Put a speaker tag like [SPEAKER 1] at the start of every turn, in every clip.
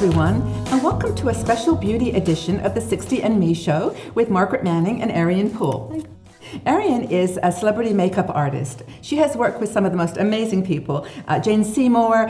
[SPEAKER 1] everyone, and welcome to a special beauty edition of the 60 and Me Show with Margaret Manning and Ariane Poole. Ariane is a celebrity makeup artist. She has worked with some of the most amazing people, Jane Seymour,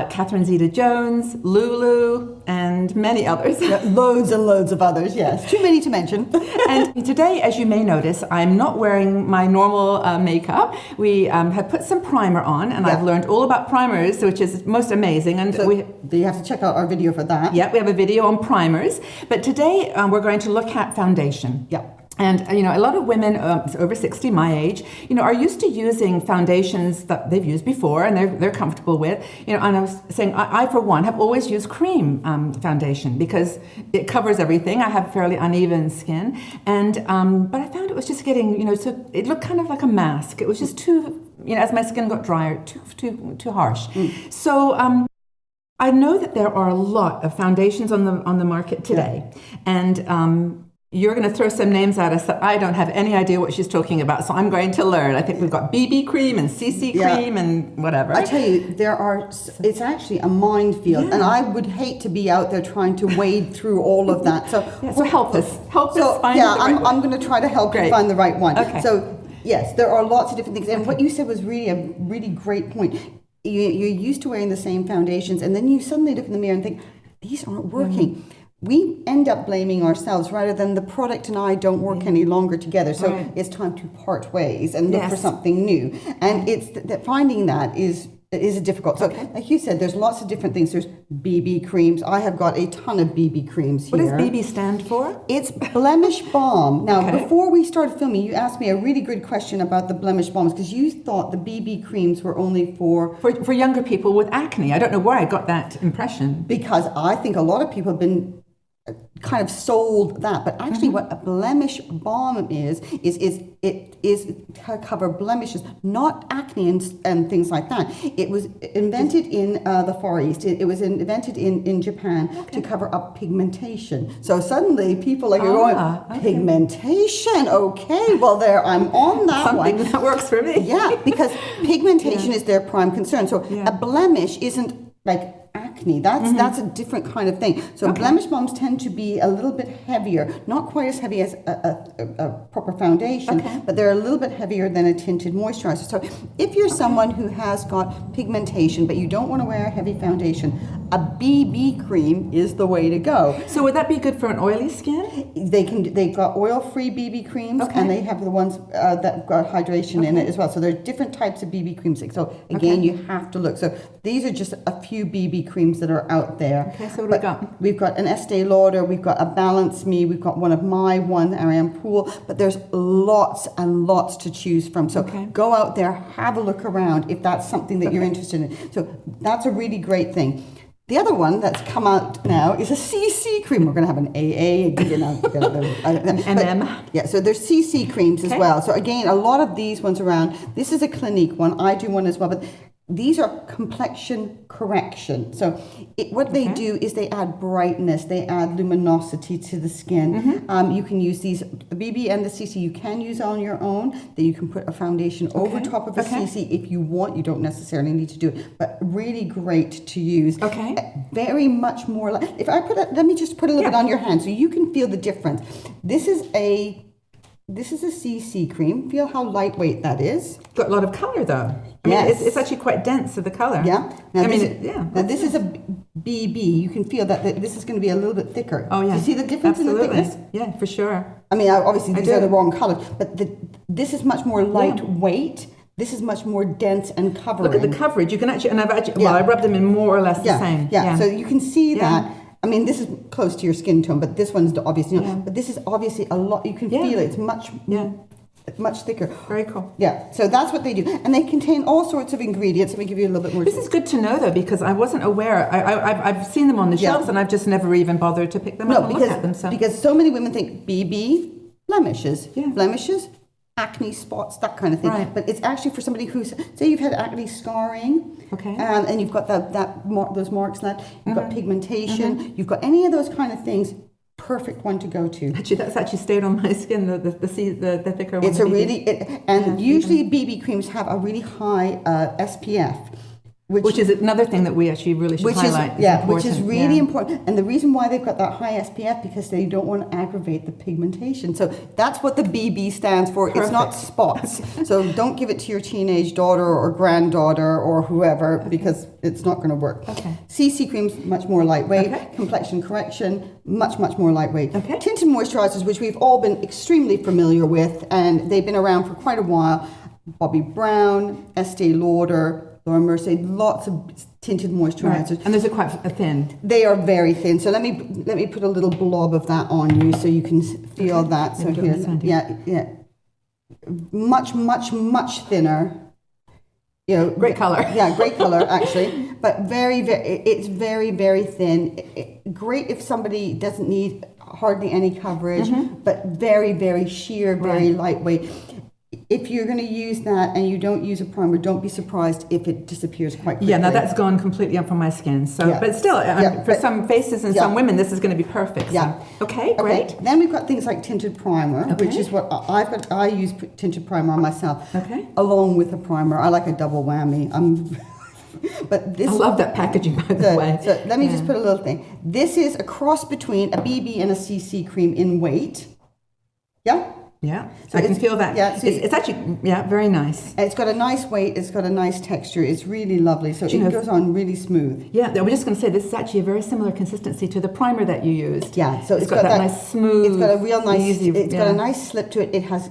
[SPEAKER 1] Catherine Zeta-Jones, Lulu, and many others.
[SPEAKER 2] Loads and loads of others, yes. Too many to mention.
[SPEAKER 1] And today, as you may notice, I'm not wearing my normal makeup. We have put some primer on, and I've learned all about primers, which is most amazing. And
[SPEAKER 2] so you have to check out our video for that.
[SPEAKER 1] Yeah, we have a video on primers. But today, we're going to look at foundation.
[SPEAKER 2] Yeah.
[SPEAKER 1] And, a lot of women over 60, my age, are used to using foundations that they've used before and they're comfortable with. And I was saying, I for one, have always used cream foundation because it covers everything. I have fairly uneven skin. And, but I found it was just getting, so it looked kind of like a mask. It was just too, as my skin got drier, too harsh. So, I know that there are a lot of foundations on the market today. And, you're going to throw some names at us that I don't have any idea what she's talking about, so I'm going to learn. I think we've got BB cream and CC cream and whatever.
[SPEAKER 2] I tell you, it's actually a minefield, and I would hate to be out there trying to wade through all of that. So,
[SPEAKER 1] so help us find the right one.
[SPEAKER 2] I'm going to try to help you find the right one.
[SPEAKER 1] Okay.
[SPEAKER 2] So, yes, there are lots of different things, and what you said was really a really great point. You're used to wearing the same foundations, and then you suddenly look in the mirror and think, these aren't working. We end up blaming ourselves rather than the product and I don't work any longer together. So it's time to part ways and look for something new. And it's that finding that is difficult. So like you said, there's lots of different things. There's BB creams. I have got a ton of BB creams here.
[SPEAKER 1] What does BB stand for?
[SPEAKER 2] It's Blemish Balm. Now, before we started filming, you asked me a really good question about the Blemish Balms because you thought the BB creams were only for
[SPEAKER 1] younger people with acne. I don't know where I got that impression.
[SPEAKER 2] Because I think a lot of people have been kind of sold that, but actually what a blemish balm is to cover blemishes, not acne and things like that. It was invented in the Far East. It was invented in Japan to cover up pigmentation. So suddenly people are going, pigmentation, well there, I'm on that
[SPEAKER 1] Something
[SPEAKER 2] one.
[SPEAKER 1] that works for me.
[SPEAKER 2] Yeah, because pigmentation is their prime concern. So a blemish isn't like acne. That's a different kind of thing. So blemish balms tend to be a little bit heavier, not quite as heavy as a proper foundation, but they're a little bit heavier than a tinted moisturizer. So if you're someone who has got pigmentation, but you don't want to wear a heavy foundation, a BB cream is the way to go.
[SPEAKER 1] So would that be good for an oily skin?
[SPEAKER 2] They've got oil-free BB creams, and they have the ones that got hydration in it as well. So there are different types of BB creams. So again, you have to look. So these are just a few BB creams that are out there.
[SPEAKER 1] Okay, so what do we got?
[SPEAKER 2] We've got an Estee Lauder, we've got a Balance Me, we've got one of my one, Ariane Poole, but there's lots and lots to choose from. So go out there, have a look around if that's something that you're interested in. So that's a really great thing. The other one that's come out now is a CC cream. We're going to have an AA,
[SPEAKER 1] MM.
[SPEAKER 2] Yeah, so there's CC creams as well. So again, a lot of these ones around. This is a Clinique one. I do one as well, but these are complexion correction. So what they do is they add brightness, they add luminosity to the skin. You can use these, the BB and the CC you can use on your own. That you can put a foundation over top of a CC if you want. You don't necessarily need to do it, but really great to use. Very much more like, if I let me just put a little bit on your hand so you can feel the difference. This is a CC cream. Feel how lightweight that is.
[SPEAKER 1] Got a lot of color though. I mean, it's actually quite dense to the color.
[SPEAKER 2] Yeah. Now this is a BB. You can feel that this is going to be a little bit thicker.
[SPEAKER 1] Oh yeah.
[SPEAKER 2] Do you see the difference in the thickness?
[SPEAKER 1] Yeah, for sure.
[SPEAKER 2] I mean, obviously these are the wrong color, but this is much more lightweight. This is much more dense and covering.
[SPEAKER 1] Look at the coverage. You can actually, and I rubbed them in more or less the same.
[SPEAKER 2] Yeah. So you can see that. I mean, this is close to your skin tone, but this one's obviously not. But this is obviously a lot. You can feel it. It's much thicker.
[SPEAKER 1] Very cool.
[SPEAKER 2] Yeah. So that's what they do, and they contain all sorts of ingredients. Let me give you a little bit more.
[SPEAKER 1] This is good to know though, because I wasn't aware. I've seen them on the shelves, and I've just never even bothered to pick them up and look at them.
[SPEAKER 2] Because so many women think BB blemishes, acne spots, that kind of thing. But it's actually for somebody who's, say you've had acne scarring, and you've got those marks left, you've got pigmentation, you've got any of those kind of things, perfect one to go to.
[SPEAKER 1] Actually, that's actually stayed on my skin, the thicker one.
[SPEAKER 2] It's a really, usually BB creams have a really high SPF.
[SPEAKER 1] Which is another thing that we actually really should highlight.
[SPEAKER 2] Which is really important. And the reason why they've got that high SPF, because they don't want to aggravate the pigmentation. So that's what the BB stands for. Perfect. It's not spots. So don't give it to your teenage daughter or granddaughter or whoever, because it's not going to work.
[SPEAKER 1] Okay.
[SPEAKER 2] CC creams, much more lightweight. Complexion correction, much more lightweight. Tinted moisturizers, which we've all been extremely familiar with, and they've been around for quite a while. Bobbi Brown, Estee Lauder, Laura Mercier, lots of tinted moisturizers.
[SPEAKER 1] Right. And those are quite thin.
[SPEAKER 2] They are very thin. So let me put a little blob of that on you so you can feel that. So here's, much thinner. You know,
[SPEAKER 1] great color.
[SPEAKER 2] Yeah, great color actually, but it's very thin. Great if somebody doesn't need hardly any coverage, but very sheer, very lightweight. If you're going to use that and you don't use a primer, don't be surprised if it disappears quite quickly.
[SPEAKER 1] Yeah, now that's gone completely up on my skin. So, but still, for some faces and some women, this is going to be perfect. So.
[SPEAKER 2] Yeah.
[SPEAKER 1] Okay, great.
[SPEAKER 2] Okay. Then we've got things like tinted primer, which is what I've got. I use tinted primer on myself.
[SPEAKER 1] Okay.
[SPEAKER 2] Along with a primer, I like a double whammy. But this,
[SPEAKER 1] I love that packaging, by the way.
[SPEAKER 2] So let me just put a little thing. This is a cross between a BB and a CC cream in weight. Yeah.
[SPEAKER 1] Yeah, so I can feel that. Yeah, so it's actually, very nice.
[SPEAKER 2] It's got a nice weight, it's got a nice texture, it's really lovely, so it goes on really smooth.
[SPEAKER 1] Yeah, we're just going to say this is actually a very similar consistency to the primer that you used.
[SPEAKER 2] Yeah, so
[SPEAKER 1] it's got that nice smooth,
[SPEAKER 2] it's got a real nice,
[SPEAKER 1] easy,
[SPEAKER 2] it's got a nice slip to it. It has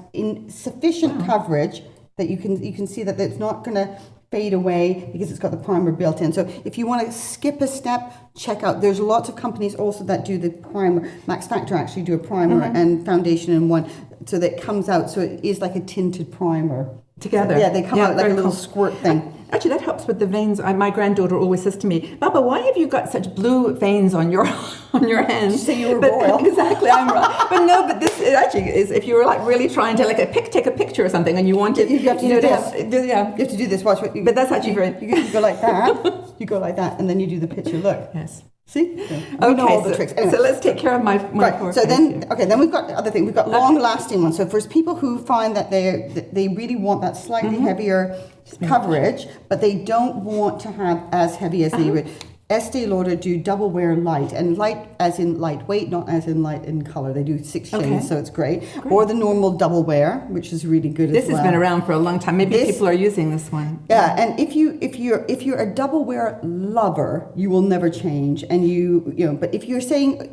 [SPEAKER 2] sufficient coverage that you can see that it's not going to fade away because it's got the primer built in. So if you want to skip a step, check out. There's lots of companies also that do the primer. Max Factor actually do a primer and foundation in one, so that it comes out. So it is like a tinted primer
[SPEAKER 1] together.
[SPEAKER 2] Yeah, they come out like a little squirt thing.
[SPEAKER 1] Actually, that helps with the veins. My granddaughter always says to me, "Baba, why have you got such blue veins on your hands?"
[SPEAKER 2] So you were royal.
[SPEAKER 1] Exactly, I'm right. But this actually is if you were like really trying to take a picture or something, and you wanted
[SPEAKER 2] you have to do this.
[SPEAKER 1] You have
[SPEAKER 2] to do this. Watch what.
[SPEAKER 1] But that's actually very.
[SPEAKER 2] You go like that. You go like that, and then you do the picture. Look.
[SPEAKER 1] Yes.
[SPEAKER 2] See? We know all the tricks. Anyway.
[SPEAKER 1] So let's take care of my
[SPEAKER 2] right. So then we've got the other thing. We've got long-lasting ones. So for people who find that they really want that slightly heavier coverage, but they don't want to have as heavy as they would. Estee Lauder do double wear light, and light as in lightweight, not as in light in color. They do 6 shades, so it's great. Or the normal double wear, which is really good as well.
[SPEAKER 1] This has been around for a long time. Maybe people are using this one.
[SPEAKER 2] Yeah, and if you're a double wear lover, you will never change. And you know, but if you're saying,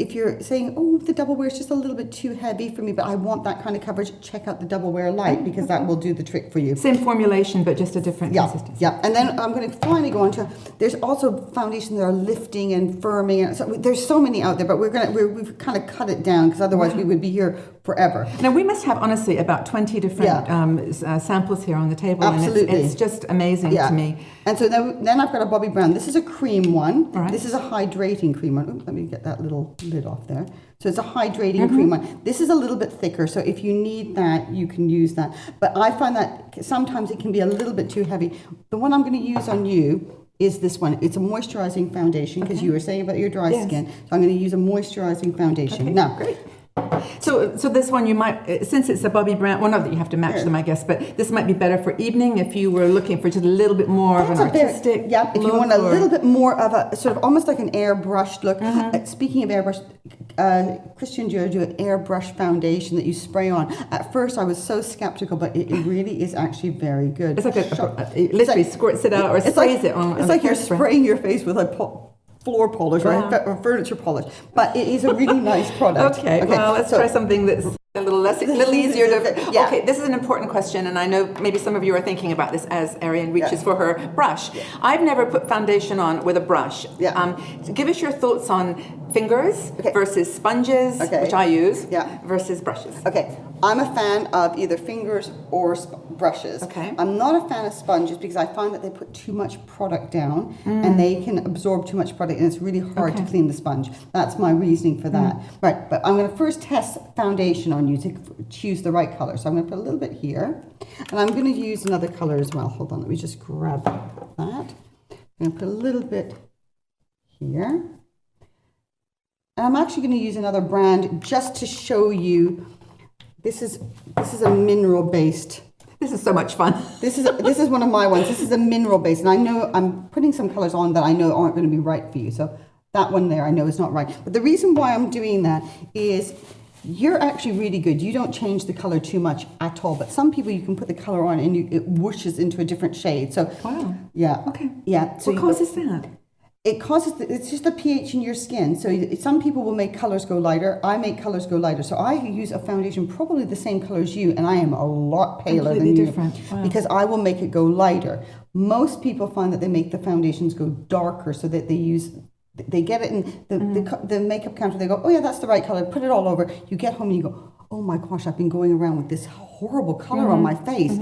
[SPEAKER 2] oh, the double wear is just a little bit too heavy for me, but I want that kind of coverage, check out the double wear light, because that will do the trick for you.
[SPEAKER 1] Same formulation, but just a different consistency.
[SPEAKER 2] Yeah, and then I'm going to finally go on to, there's also foundations that are lifting and firming, and so there's so many out there, but we've kind of cut it down, because otherwise we would be here forever.
[SPEAKER 1] Now we must have honestly about 20 different samples here on the table.
[SPEAKER 2] Absolutely.
[SPEAKER 1] And it's just amazing to me.
[SPEAKER 2] And so then I've got a Bobbi Brown. This is a cream one.
[SPEAKER 1] Right.
[SPEAKER 2] This is a hydrating cream one. Oops, let me get that little lid off there. So it's a hydrating cream one. This is a little bit thicker, so if you need that, you can use that. But I find that sometimes it can be a little bit too heavy. The one I'm going to use on you is this one. It's a moisturizing foundation, because you were saying about your dry skin. So I'm going to use a moisturizing foundation.
[SPEAKER 1] Okay,
[SPEAKER 2] now,
[SPEAKER 1] great. So this one you might, since it's a Bobbi Brown, well, not that you have to match them, I guess, but this might be better for evening if you were looking for just a little bit more of an artistic
[SPEAKER 2] if you want a little bit more of a sort of almost like an airbrushed look. Speaking of airbrushed, Christian Dior do an airbrush foundation that you spray on. At first I was so skeptical, but it really is actually very good.
[SPEAKER 1] It's like it literally squirts it out or sprays it on.
[SPEAKER 2] It's like you're spraying your face with a floor polish or furniture polish, but it is a really nice product.
[SPEAKER 1] Okay, well, let's try something that's a little easier to.
[SPEAKER 2] Yeah.
[SPEAKER 1] Okay, this is an important question, and I know maybe some of you are thinking about this as Ariane reaches for her brush. Yeah. I've never put foundation on with a brush. Yeah. Give us your thoughts on fingers versus sponges, which I use, versus brushes.
[SPEAKER 2] Okay, I'm a fan of either fingers or brushes. Okay. I'm not a fan of sponges because I find that they put too much product down and they can absorb too much product, and it's really hard to clean the sponge. That's my reasoning for that. Right, but I'm going to first test foundation on you to choose the right color. So I'm going to put a little bit here, and I'm going to use another color as well. Hold on, let me just grab that. I'm going to put a little bit here. And I'm actually going to use another brand just to show you. This is a mineral based
[SPEAKER 1] This is so much fun.
[SPEAKER 2] This is one of my ones. This is a mineral base, and I know I'm putting some colors on that I know aren't going to be right for you. So that one there I know is not right. But the reason why I'm doing that is you're actually really good. You don't change the color too much at all. But some people, you can put the color on and it whooshes into a different shade. So
[SPEAKER 1] wow.
[SPEAKER 2] Yeah.
[SPEAKER 1] Okay.
[SPEAKER 2] Yeah. So
[SPEAKER 1] what causes that?
[SPEAKER 2] It causes, it's just the pH in your skin. So some people will make colors go lighter. I make colors go lighter. So I use a foundation probably the same color as you, and I am a lot paler than you.
[SPEAKER 1] Different. Wow.
[SPEAKER 2] Because I will make it go lighter. Most people find that they make the foundations go darker so that they get it in the makeup counter. They go, oh yeah, that's the right color. Put it all over. You get home and you go, oh my gosh, I've been going around with this horrible color on my face.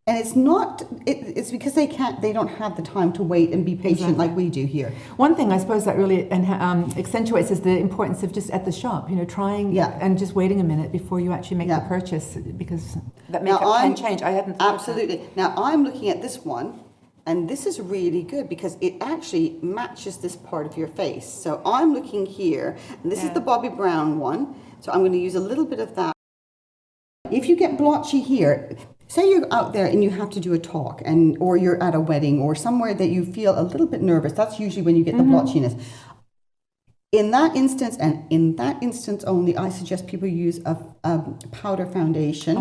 [SPEAKER 2] And it's not, it's because they don't have the time to wait and be patient like we do here.
[SPEAKER 1] One thing I suppose that really accentuates is the importance of just at the shop, trying and just waiting a minute before you actually make the purchase, because that makeup can change. I hadn't thought
[SPEAKER 2] absolutely. Of that. Now I'm looking at this one, and this is really good because it actually matches this part of your face. So I'm looking here, and this is the Bobbi Brown one. So I'm going to use a little bit of that. If you get blotchy here, say you're out there and you have to do a talk, or you're at a wedding or somewhere that you feel a little bit nervous, that's usually when you get the blotchiness. In that instance, and in that instance only, I suggest people use a powder foundation.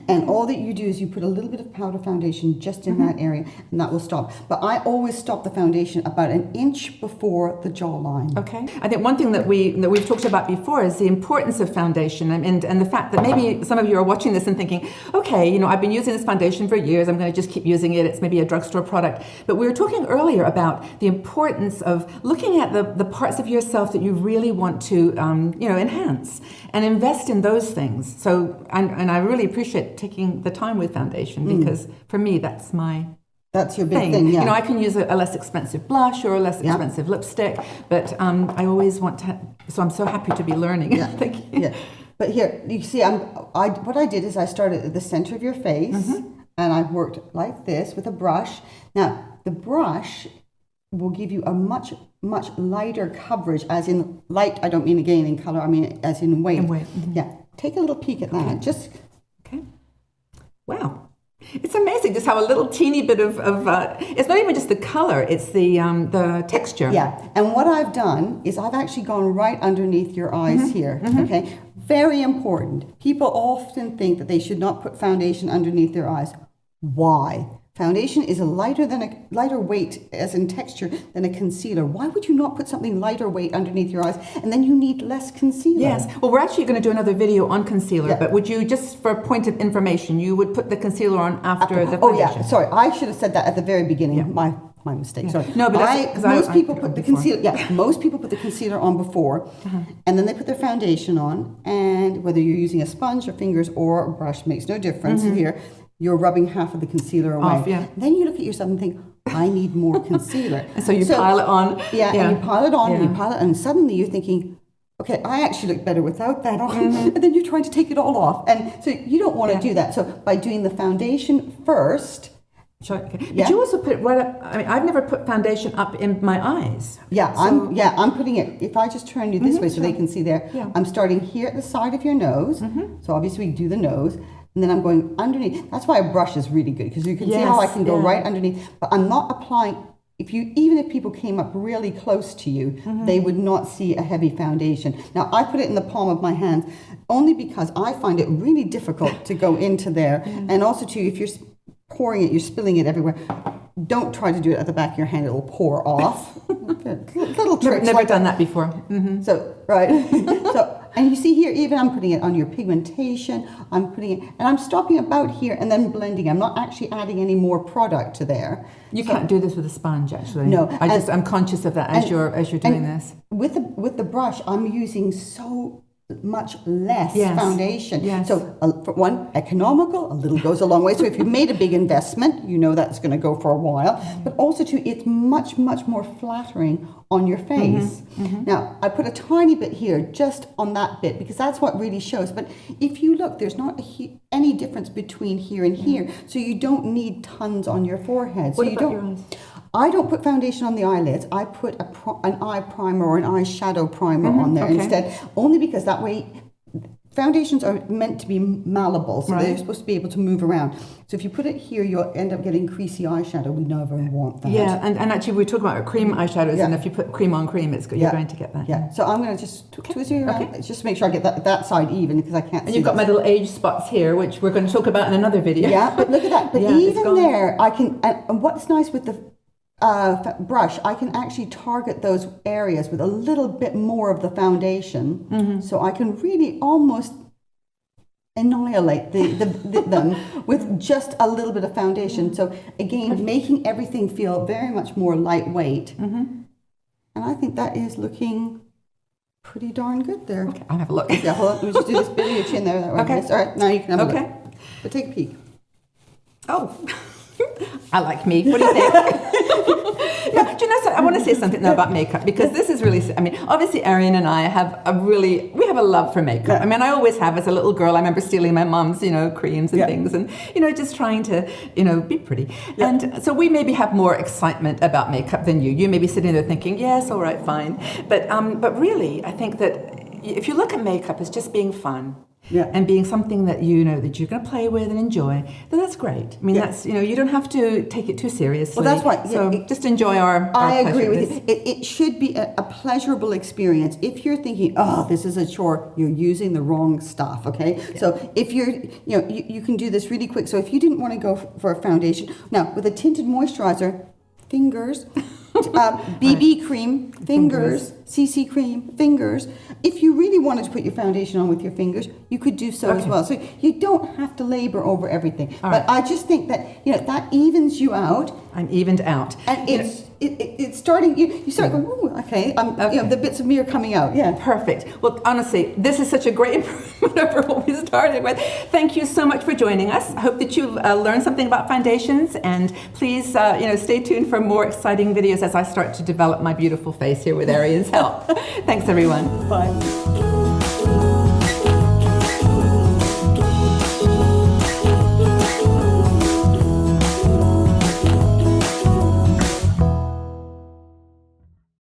[SPEAKER 2] And all that you do is you put a little bit of powder foundation just in that area, and that will stop. But I always stop the foundation about an inch before the jawline.
[SPEAKER 1] Okay. I think one thing that we've talked about before is the importance of foundation, and the fact that maybe some of you are watching this and thinking, okay, I've been using this foundation for years, I'm going to just keep using it, it's maybe a drugstore product. But we were talking earlier about the importance of looking at the parts of yourself that you really want to enhance and invest in those things. So and I really appreciate taking the time with foundation, because for me that's
[SPEAKER 2] your big thing. Yeah.
[SPEAKER 1] I can use a less expensive blush or a less expensive lipstick, but I always want to, so I'm so happy to be learning. Thank you.
[SPEAKER 2] But here you see, what I did is I started at the center of your face, and I worked like this with a brush. Now the brush will give you a much lighter coverage, as in light, I don't mean again in color, I mean as in weight. Yeah, take a little peek at that. Just wow, it's amazing just how a little teeny bit of it's not even just the color, it's the texture. Yeah, and what I've done is I've actually gone right underneath your eyes here. Okay, very important. People often think that they should not put foundation underneath their eyes. Why? Foundation is a lighter weight as in texture than a concealer. Why would you not put something lighter weight underneath your eyes, and then you need less concealer?
[SPEAKER 1] Yes. Well, we're actually going to do another video on concealer, but would you, just for a point of information, you would put the concealer on after the foundation?
[SPEAKER 2] Oh yeah, sorry, I should have said that at the very beginning. My mistake. Sorry.
[SPEAKER 1] No, but
[SPEAKER 2] most people put the concealer. Yeah, most people put the concealer on before, and then they put their foundation on. And whether you're using a sponge or fingers or a brush makes no difference here. You're rubbing half of the concealer away.
[SPEAKER 1] Off,
[SPEAKER 2] Then you look at yourself and think, I need more concealer.
[SPEAKER 1] And so you pile it on.
[SPEAKER 2] And you pile it on, and you pile it, and suddenly you're thinking, okay, I actually look better without that on. And then you're trying to take it all off. And so you don't want to do that. So by doing the foundation first.
[SPEAKER 1] Sure. Okay. But you also put it right up, I've never put foundation up in my eyes.
[SPEAKER 2] I'm putting it, if I just turn you this way so they can see there, I'm starting here at the side of your nose. So obviously we do the nose. And then I'm going underneath. That's why a brush is really good, because you can see how I can go right underneath. But I'm not applying, even if people came up really close to you, they would not see a heavy foundation. Now, I put it in the palm of my hands only because I find it really difficult to go into there. And also, too, if you're pouring it, you're spilling it everywhere. Don't try to do it at the back of your hand. It will pour off. Little tricks.
[SPEAKER 1] Never done that before.
[SPEAKER 2] So, and you see here, even I'm putting it on your pigmentation. I'm putting it, and I'm stopping about here and then blending. I'm not actually adding any more product to there.
[SPEAKER 1] You can't do this with a sponge, actually.
[SPEAKER 2] No,
[SPEAKER 1] I'm conscious of that as you're doing this.
[SPEAKER 2] With the brush, I'm using so much less foundation. So for one, economical, a little goes a long way. So if you've made a big investment, you know that's going to go for a while. But also too, it's much more flattering on your face. Now, I put a tiny bit here just on that bit because that's what really shows. But if you look, there's not any difference between here and here. So you don't need tons on your forehead. So
[SPEAKER 1] what about your eyes?
[SPEAKER 2] I don't put foundation on the eyelids. I put an eye primer or an eyeshadow primer on there instead, only because that way foundations are meant to be malleable, so they're supposed to be able to move around. So if you put it here, you'll end up getting creasy eyeshadow. We never want that.
[SPEAKER 1] Yeah, and actually we talk about cream eyeshadows, and if you put cream on cream, you're going to get that.
[SPEAKER 2] Yeah, so I'm going to just twist it around, just to make sure I get that side even, because I can't see.
[SPEAKER 1] And you've got my little age spots here, which we're going to talk about in another video.
[SPEAKER 2] Yeah, but look at that. But even there, I can, and what's nice with the brush, I can actually target those areas with a little bit more of the foundation, so I can really almost annihilate them with just a little bit of foundation. So again, making everything feel very much more lightweight, and I think that is looking pretty darn good there.
[SPEAKER 1] Okay, I'll have a look.
[SPEAKER 2] Yeah, hold on, let me just do this bit of your chin there. That
[SPEAKER 1] Okay.
[SPEAKER 2] All right, now you can have a look. But take a peek.
[SPEAKER 1] Oh, I like me. What do you think? No, do you know something? I want to say something now about makeup, because this is really, I mean, obviously Ariane and I have we have a love for makeup.
[SPEAKER 2] Yeah.
[SPEAKER 1] I mean, I always have. As a little girl, I remember stealing my mom's, creams and things, and, just trying to, be pretty. Yeah. And so we maybe have more excitement about makeup than you. You may be sitting there thinking, yes, all right, fine. But really, I think that if you look at makeup as just being fun, and being something that that you're going to play with and enjoy, then that's great. I mean, that's you don't have to take it too seriously.
[SPEAKER 2] Well, that's right.
[SPEAKER 1] So just enjoy our
[SPEAKER 2] I agree
[SPEAKER 1] pleasure.
[SPEAKER 2] with you. It should be a pleasurable experience. If you're thinking, oh, this is a chore, you're using the wrong stuff. Okay. Yeah. So if you're you can do this really quick. So if you didn't want to go for a foundation, now with a tinted moisturizer, fingers. BB cream, fingers, CC cream, fingers. If you really wanted to put your foundation on with your fingers, you could do so as well. So you don't have to labor over everything. But I just think that that evens you out.
[SPEAKER 1] I'm evened out.
[SPEAKER 2] And it's starting. You start going, ooh, okay. The bits of me are coming out. Yeah.
[SPEAKER 1] Perfect. Well, honestly, this is such a great improvement over what we started with. Thank you so much for joining us. I hope that you've learned something about foundations, and please, stay tuned for more exciting videos as I start to develop my beautiful face here with Ariane's help. Thanks, everyone.
[SPEAKER 2] Bye.